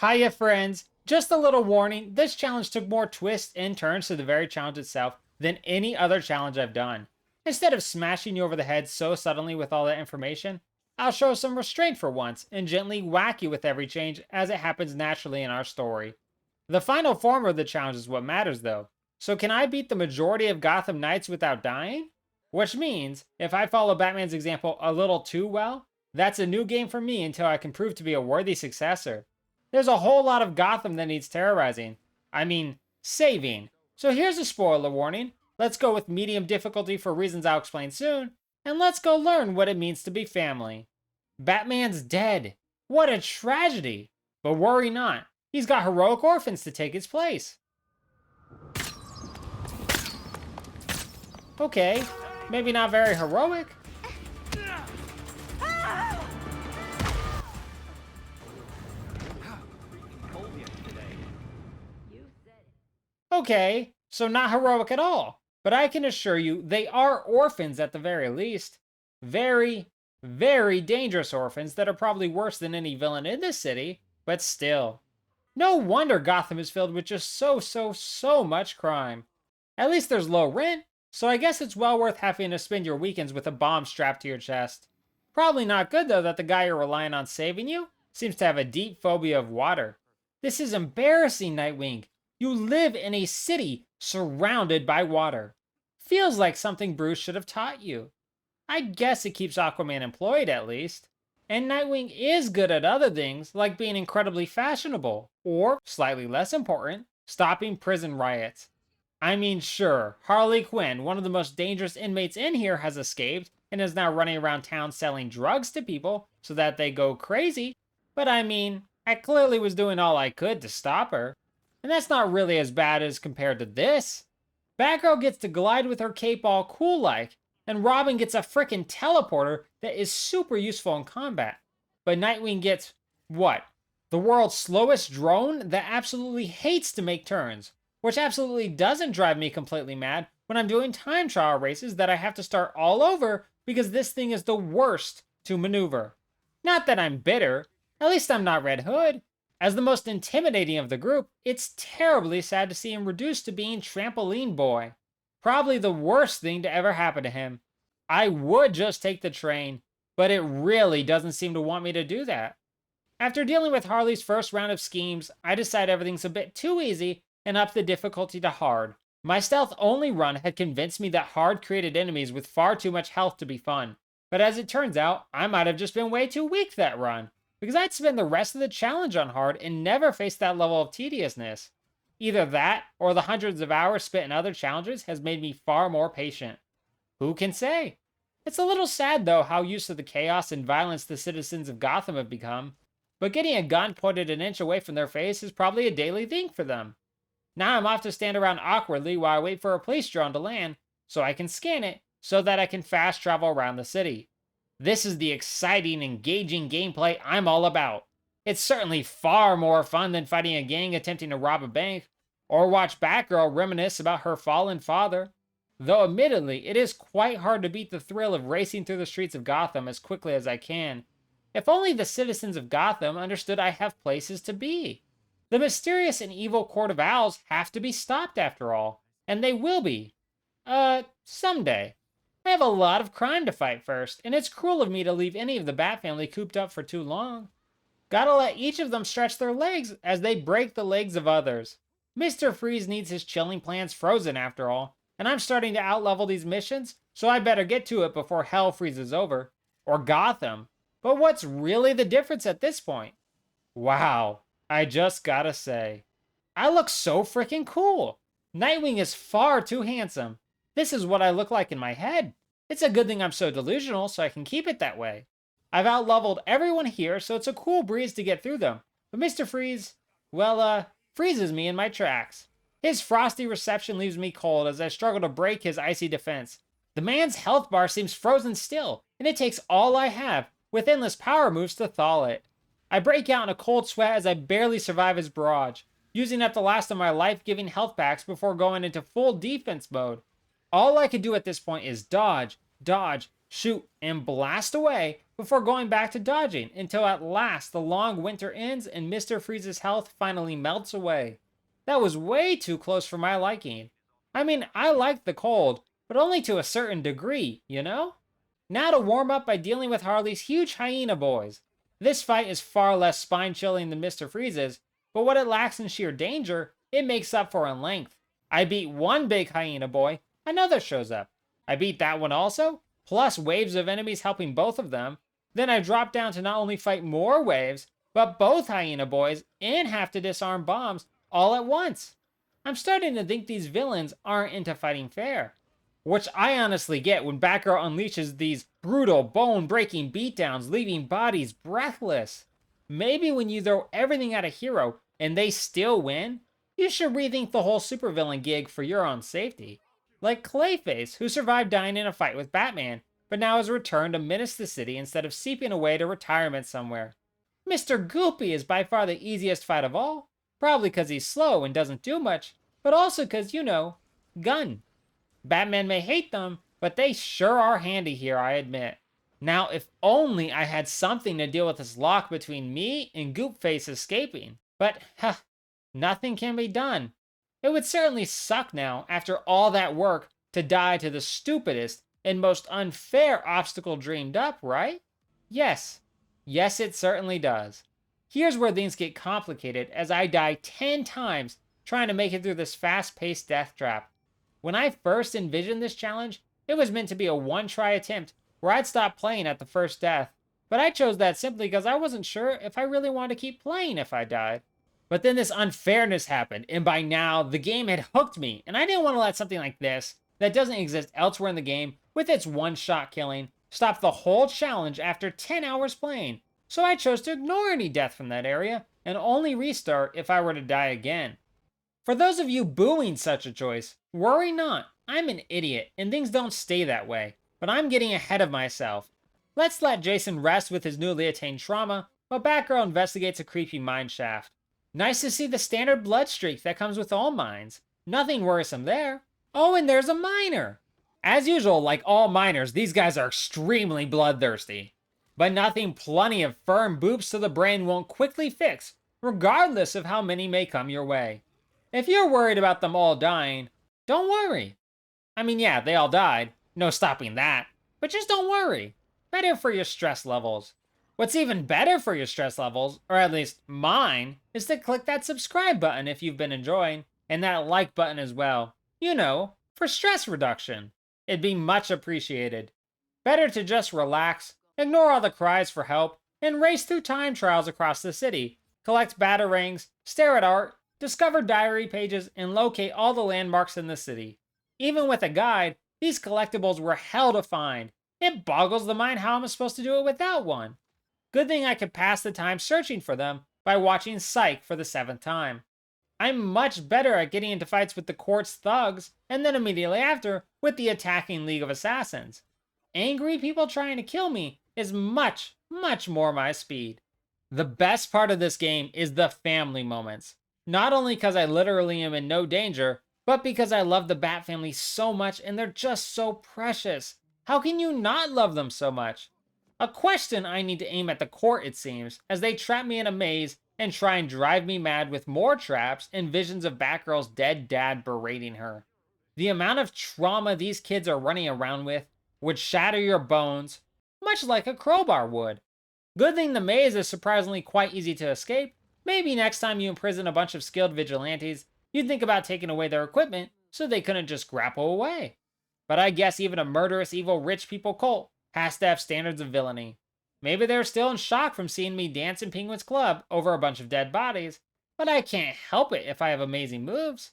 Hiya friends! Just a little warning, this challenge took more twists and turns to the very challenge itself than any other challenge I've done. Instead of smashing you over the head so suddenly with all that information, I'll show some restraint for once and gently whack you with every change as it happens naturally in our story. The final form of the challenge is what matters though, so can I beat the majority of Gotham Knights without dying? Which means, if I follow Batman's example a little too well, that's a new game for me until I can prove to be a worthy successor. There's a whole lot of Gotham that needs terrorizing. I mean, saving. So here's a spoiler warning. Let's go with medium difficulty for reasons I'll explain soon, and let's go learn what it means to be family. Batman's dead. What a tragedy. But worry not. He's got heroic orphans to take his place. Okay, maybe not very heroic. Okay, so not heroic at all. But I can assure you, they are orphans at the very least. Very, very dangerous orphans that are probably worse than any villain in this city, but still. No wonder Gotham is filled with just so much crime. At least there's low rent, so I guess it's well worth having to spend your weekends with a bomb strapped to your chest. Probably not good though that the guy you're relying on saving you seems to have a deep phobia of water. This is embarrassing, Nightwing. You live in a city surrounded by water. Feels like something Bruce should have taught you. I guess it keeps Aquaman employed at least. And Nightwing is good at other things, like being incredibly fashionable, or, slightly less important, stopping prison riots. I mean, sure, Harley Quinn, one of the most dangerous inmates in here, has escaped and is now running around town selling drugs to people so that they go crazy. But I mean, I clearly was doing all I could to stop her. And that's not really as bad as compared to this. Batgirl gets to glide with her cape all cool-like, and Robin gets a frickin' teleporter that is super useful in combat. But Nightwing gets, what? The world's slowest drone that absolutely hates to make turns, which absolutely doesn't drive me completely mad when I'm doing time trial races that I have to start all over because this thing is the worst to maneuver. Not that I'm bitter, at least I'm not Red Hood. As the most intimidating of the group, it's terribly sad to see him reduced to being Trampoline Boy. Probably the worst thing to ever happen to him. I would just take the train, but it really doesn't seem to want me to do that. After dealing with Harley's first round of schemes, I decide everything's a bit too easy and up the difficulty to hard. My stealth-only run had convinced me that hard created enemies with far too much health to be fun. But as it turns out, I might have just been way too weak that run, because I'd spend the rest of the challenge on hard and never face that level of tediousness. Either that, or the hundreds of hours spent in other challenges has made me far more patient. Who can say? It's a little sad though how used to the chaos and violence the citizens of Gotham have become, but getting a gun pointed an inch away from their face is probably a daily thing for them. Now I'm off to stand around awkwardly while I wait for a police drone to land, so I can scan it, so that I can fast travel around the city. This is the exciting, engaging gameplay I'm all about. It's certainly far more fun than fighting a gang attempting to rob a bank, or watch Batgirl reminisce about her fallen father. Though admittedly, it is quite hard to beat the thrill of racing through the streets of Gotham as quickly as I can. If only the citizens of Gotham understood I have places to be. The mysterious and evil Court of Owls have to be stopped after all, and they will be. Someday. I have a lot of crime to fight first, and it's cruel of me to leave any of the Batfamily cooped up for too long. Gotta let each of them stretch their legs as they break the legs of others. Mr. Freeze needs his chilling plans frozen after all, and I'm starting to outlevel these missions, so I better get to it before hell freezes over. Or Gotham. But what's really the difference at this point? Wow, I just gotta say. I look so freaking cool. Nightwing is far too handsome. This is what I look like in my head. It's a good thing I'm so delusional so I can keep it that way. I've outleveled everyone here, so it's a cool breeze to get through them. But Mr. Freeze, well, freezes me in my tracks. His frosty reception leaves me cold as I struggle to break his icy defense. The man's health bar seems frozen still, and it takes all I have, with endless power moves, to thaw it. I break out in a cold sweat as I barely survive his barrage, using up the last of my life-giving health packs before going into full defense mode. All I can do at this point is dodge, shoot, and blast away before going back to dodging until at last the long winter ends and Mr. Freeze's health finally melts away. That was way too close for my liking. I mean, I like the cold, but only to a certain degree, you know? Now to warm up by dealing with Harley's huge hyena boys. This fight is far less spine-chilling than Mr. Freeze's, but what it lacks in sheer danger, it makes up for in length. I beat one big hyena boy, another shows up. I beat that one also, plus waves of enemies helping both of them. Then I drop down to not only fight more waves, but both hyena boys and have to disarm bombs all at once. I'm starting to think these villains aren't into fighting fair. Which I honestly get when Batgirl unleashes these brutal, bone-breaking beatdowns, leaving bodies breathless. Maybe when you throw everything at a hero and they still win, you should rethink the whole supervillain gig for your own safety. Like Clayface, who survived dying in a fight with Batman, but now has returned to menace the city instead of seeping away to retirement somewhere. Mr. Goopy is by far the easiest fight of all, probably because he's slow and doesn't do much, but also because, gun. Batman may hate them, but they sure are handy here, I admit. Now, if only I had something to deal with this lock between me and Goopface escaping. But, nothing can be done. It would certainly suck now, after all that work, to die to the stupidest and most unfair obstacle dreamed up, right? Yes. Yes, it certainly does. Here's where things get complicated as I die 10 times trying to make it through this fast-paced death trap. When I first envisioned this challenge, it was meant to be a one-try attempt where I'd stop playing at the first death, but I chose that simply because I wasn't sure if I really wanted to keep playing if I died. But then this unfairness happened, and by now, the game had hooked me, and I didn't want to let something like this, that doesn't exist elsewhere in the game, with its one-shot killing, stop the whole challenge after 10 hours playing. So I chose to ignore any death from that area, and only restart if I were to die again. For those of you booing such a choice, worry not. I'm an idiot, and things don't stay that way. But I'm getting ahead of myself. Let's let Jason rest with his newly attained trauma, while Batgirl investigates a creepy mine shaft. Nice to see the standard blood streak that comes with all mines. Nothing worrisome there. Oh, and there's a miner! As usual, like all miners, these guys are extremely bloodthirsty. But nothing plenty of firm boops to the brain won't quickly fix, regardless of how many may come your way. If you're worried about them all dying, don't worry. I mean, yeah, they all died. No stopping that. But just don't worry. Better for your stress levels. What's even better for your stress levels, or at least mine, is to click that subscribe button if you've been enjoying, and that like button as well. For stress reduction. It'd be much appreciated. Better to just relax, ignore all the cries for help, and race through time trials across the city, collect batarangs, stare at art, discover diary pages, and locate all the landmarks in the city. Even with a guide, these collectibles were hell to find. It boggles the mind how I'm supposed to do it without one. Good thing I could pass the time searching for them by watching Psych for the 7th time. I'm much better at getting into fights with the Quartz thugs, and then immediately after, with the attacking League of Assassins. Angry people trying to kill me is much, much more my speed. The best part of this game is the family moments. Not only because I literally am in no danger, but because I love the Batfamily so much and they're just so precious. How can you not love them so much? A question I need to aim at the court, it seems, as they trap me in a maze and try and drive me mad with more traps and visions of Batgirl's dead dad berating her. The amount of trauma these kids are running around with would shatter your bones, much like a crowbar would. Good thing the maze is surprisingly quite easy to escape. Maybe next time you imprison a bunch of skilled vigilantes, you'd think about taking away their equipment so they couldn't just grapple away. But I guess even a murderous, evil, rich people cult has to have standards of villainy. Maybe they're still in shock from seeing me dance in Penguin's Club over a bunch of dead bodies, but I can't help it if I have amazing moves.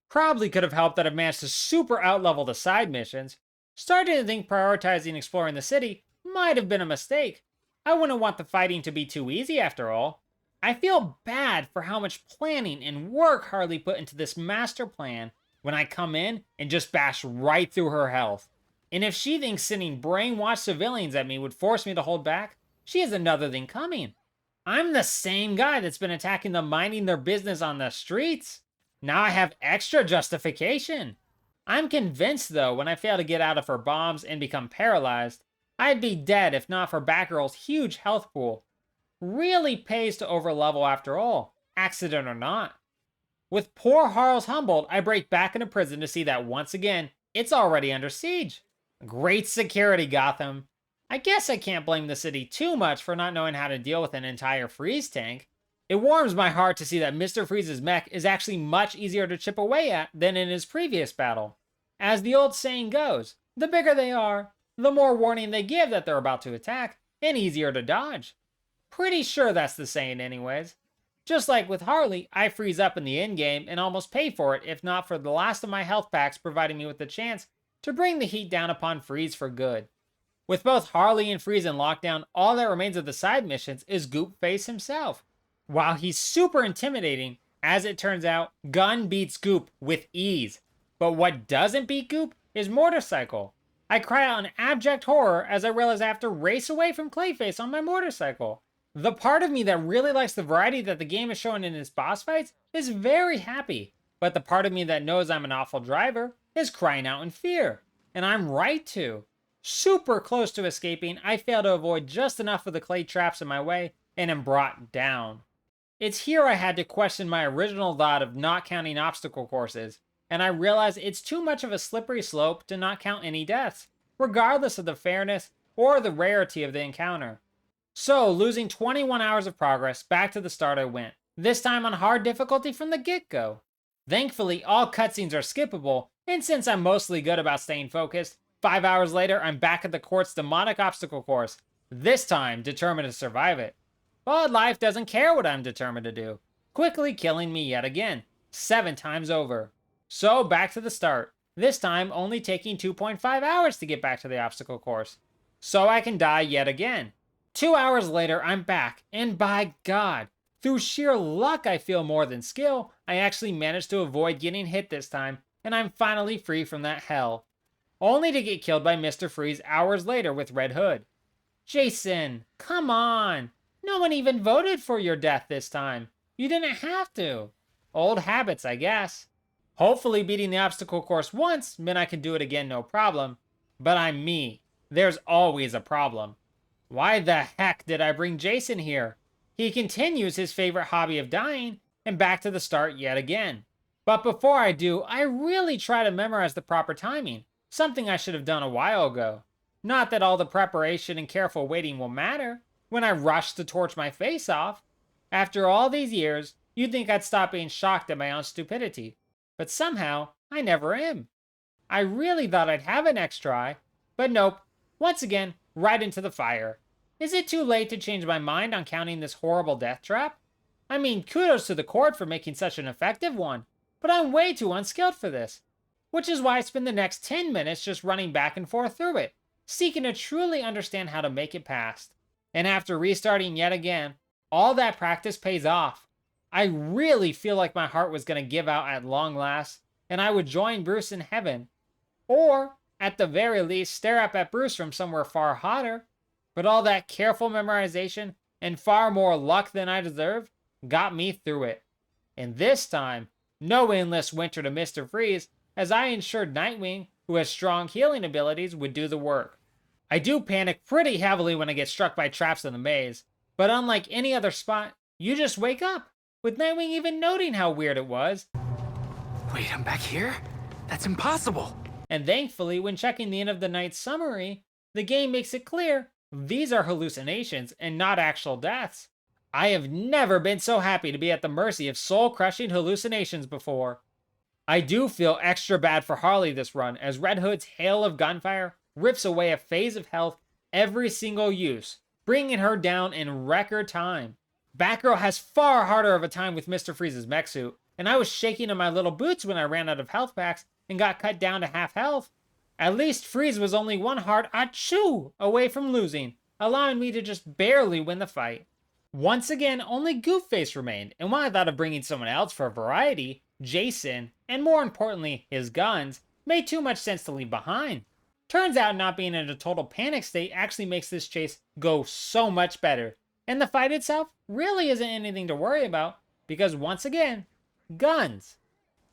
Probably could have helped that I've managed to super outlevel the side missions. Starting to think prioritizing exploring the city might have been a mistake. I wouldn't want the fighting to be too easy after all. I feel bad for how much planning and work Harley put into this master plan when I come in and just bash right through her health. And if she thinks sending brainwashed civilians at me would force me to hold back, she has another thing coming. I'm the same guy that's been attacking them minding their business on the streets. Now I have extra justification. I'm convinced though when I fail to get out of her bombs and become paralyzed, I'd be dead if not for Batgirl's huge health pool. Really pays to overlevel after all, accident or not. With poor Harl's humbled, I break back into prison to see that once again, it's already under siege. Great security, Gotham. I guess I can't blame the city too much for not knowing how to deal with an entire freeze tank. It warms my heart to see that Mr. Freeze's mech is actually much easier to chip away at than in his previous battle. As the old saying goes, the bigger they are, the more warning they give that they're about to attack, and easier to dodge. Pretty sure that's the saying anyways. Just like with Harley, I freeze up in the endgame and almost pay for it if not for the last of my health packs providing me with the chance to bring the heat down upon Freeze for good. With both Harley and Freeze in lockdown, all that remains of the side missions is Goopface himself. While he's super intimidating, as it turns out, Gun beats Goop with ease. But what doesn't beat Goop is Motorcycle. I cry out in abject horror as I realize I have to race away from Clayface on my motorcycle. The part of me that really likes the variety that the game is showing in its boss fights is very happy, but the part of me that knows I'm an awful driver is crying out in fear. And I'm right to. Super close to escaping, I fail to avoid just enough of the clay traps in my way and am brought down. It's here I had to question my original thought of not counting obstacle courses, and I realize it's too much of a slippery slope to not count any deaths, regardless of the fairness or the rarity of the encounter. So, losing 21 hours of progress, back to the start I went, this time on hard difficulty from the get-go. Thankfully, all cutscenes are skippable, and since I'm mostly good about staying focused, 5 hours later I'm back at the court's demonic obstacle course, this time determined to survive it. But life doesn't care what I'm determined to do, quickly killing me yet again, 7 times over. So back to the start, this time only taking 2.5 hours to get back to the obstacle course. So I can die yet again. 2 hours later, I'm back, and by God, through sheer luck I feel more than skill, I actually managed to avoid getting hit this time, and I'm finally free from that hell. Only to get killed by Mr. Freeze hours later with Red Hood. Jason, come on! No one even voted for your death this time. You didn't have to. Old habits, I guess. Hopefully beating the obstacle course once meant I could do it again no problem. But I'm me. There's always a problem. Why the heck did I bring Jason here? He continues his favorite hobby of dying, and back to the start yet again. But before I do, I really try to memorize the proper timing, something I should have done a while ago. Not that all the preparation and careful waiting will matter when I rush to torch my face off. After all these years, you'd think I'd stop being shocked at my own stupidity. But somehow, I never am. I really thought I'd have an next try, but nope. Once again, right into the fire. Is it too late to change my mind on counting this horrible death trap? I mean, kudos to the court for making such an effective one, but I'm way too unskilled for this. Which is why I spend the next 10 minutes just running back and forth through it, seeking to truly understand how to make it past. And after restarting yet again, all that practice pays off. I really feel like my heart was going to give out at long last, and I would join Bruce in heaven. Or, at the very least, stare up at Bruce from somewhere far hotter. But all that careful memorization, and far more luck than I deserved, got me through it. And this time, no endless winter to Mr. Freeze, as I ensured Nightwing, who has strong healing abilities, would do the work. I do panic pretty heavily when I get struck by traps in the maze, but unlike any other spot, you just wake up, with Nightwing even noting how weird it was. Wait, I'm back here? That's impossible! And thankfully, when checking the end of the night's summary, the game makes it clear these are hallucinations and not actual deaths. I have never been so happy to be at the mercy of soul-crushing hallucinations before. I do feel extra bad for Harley this run, as Red Hood's hail of gunfire rips away a phase of health every single use, bringing her down in record time. Batgirl has far harder of a time with Mr. Freeze's mech suit, and I was shaking in my little boots when I ran out of health packs and got cut down to half health. At least Freeze was only one hard achoo away from losing, allowing me to just barely win the fight. Once again, only Goopface remained, and while I thought of bringing someone else for variety, Jason, and more importantly, his guns, made too much sense to leave behind. Turns out not being in a total panic state actually makes this chase go so much better, and the fight itself really isn't anything to worry about, because once again, guns.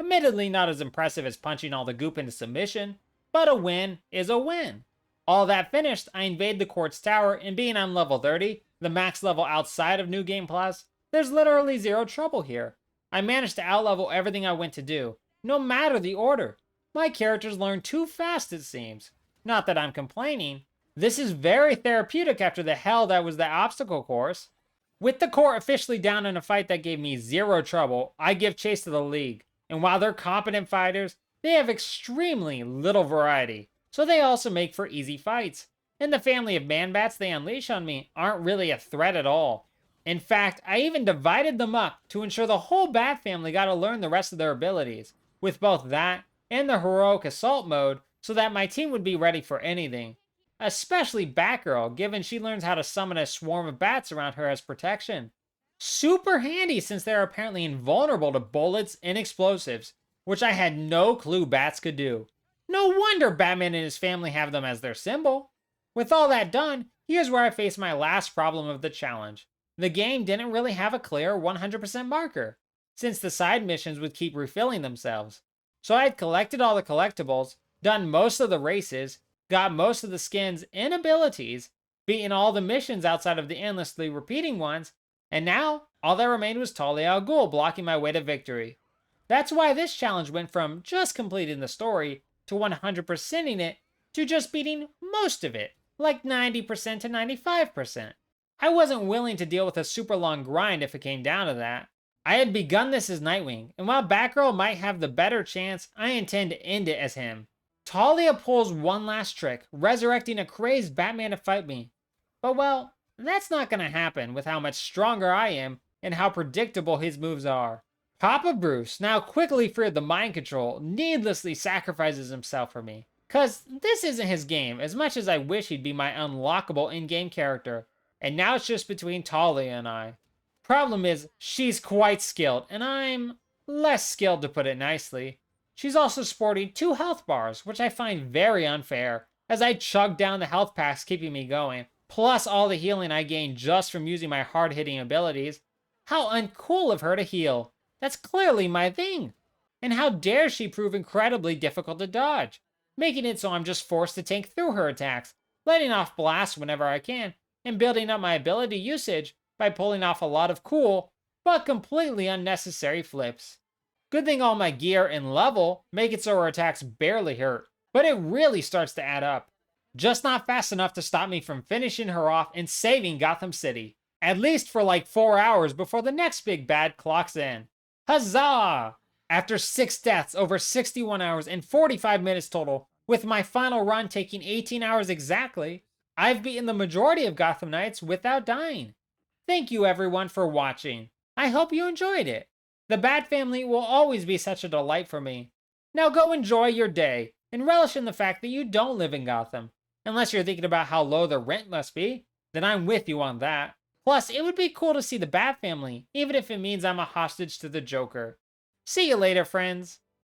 Admittedly not as impressive as punching all the goop into submission, but a win is a win. All that finished, I invade the quartz tower, and being on level 30, the max level outside of New Game Plus, there's literally zero trouble here. I managed to outlevel everything I went to do, no matter the order. My characters learn too fast, it seems. Not that I'm complaining. This is very therapeutic after the hell that was the obstacle course. With the core officially down in a fight that gave me zero trouble, I give chase to the League. And while they're competent fighters, they have extremely little variety, so they also make for easy fights. And the family of man-bats they unleash on me aren't really a threat at all. In fact, I even divided them up to ensure the whole Bat family got to learn the rest of their abilities, with both that and the heroic assault mode, so that my team would be ready for anything. Especially Batgirl, given she learns how to summon a swarm of bats around her as protection. Super handy since they're apparently invulnerable to bullets and explosives, which I had no clue bats could do. No wonder Batman and his family have them as their symbol. With all that done, here's where I face my last problem of the challenge. The game didn't really have a clear 100% marker, since the side missions would keep refilling themselves. So I had collected all the collectibles, done most of the races, got most of the skins and abilities, beaten all the missions outside of the endlessly repeating ones, and now all that remained was Talia al Ghul blocking my way to victory. That's why this challenge went from just completing the story to 100%ing it to just beating most of it, like 90% to 95%. I wasn't willing to deal with a super long grind if it came down to that. I had begun this as Nightwing, and while Batgirl might have the better chance, I intend to end it as him. Talia pulls one last trick, resurrecting a crazed Batman to fight me. But well, that's not gonna happen with how much stronger I am and how predictable his moves are. Papa Bruce, now quickly free of the mind control, needlessly sacrifices himself for me. Cause this isn't his game, as much as I wish he'd be my unlockable in-game character. And now it's just between Talia and I. Problem is, she's quite skilled, and I'm less skilled to put it nicely. She's also sporting 2 health bars, which I find very unfair, as I chug down the health packs keeping me going, plus all the healing I gain just from using my hard-hitting abilities. How uncool of her to heal. That's clearly my thing. And how dare she prove incredibly difficult to dodge, making it so I'm just forced to tank through her attacks, letting off blasts whenever I can, and building up my ability usage by pulling off a lot of cool, but completely unnecessary flips. Good thing all my gear and level make it so her attacks barely hurt, but it really starts to add up. Just not fast enough to stop me from finishing her off and saving Gotham City. At least for like 4 hours before the next big bad clocks in. Huzzah! After 6 deaths over 61 hours and 45 minutes total, with my final run taking 18 hours exactly, I've beaten the majority of Gotham Knights without dying. Thank you everyone for watching. I hope you enjoyed it. The Bat Family will always be such a delight for me. Now go enjoy your day, and relish in the fact that you don't live in Gotham. Unless you're thinking about how low the rent must be, then I'm with you on that. Plus, it would be cool to see the Bat Family, even if it means I'm a hostage to the Joker. See you later, friends.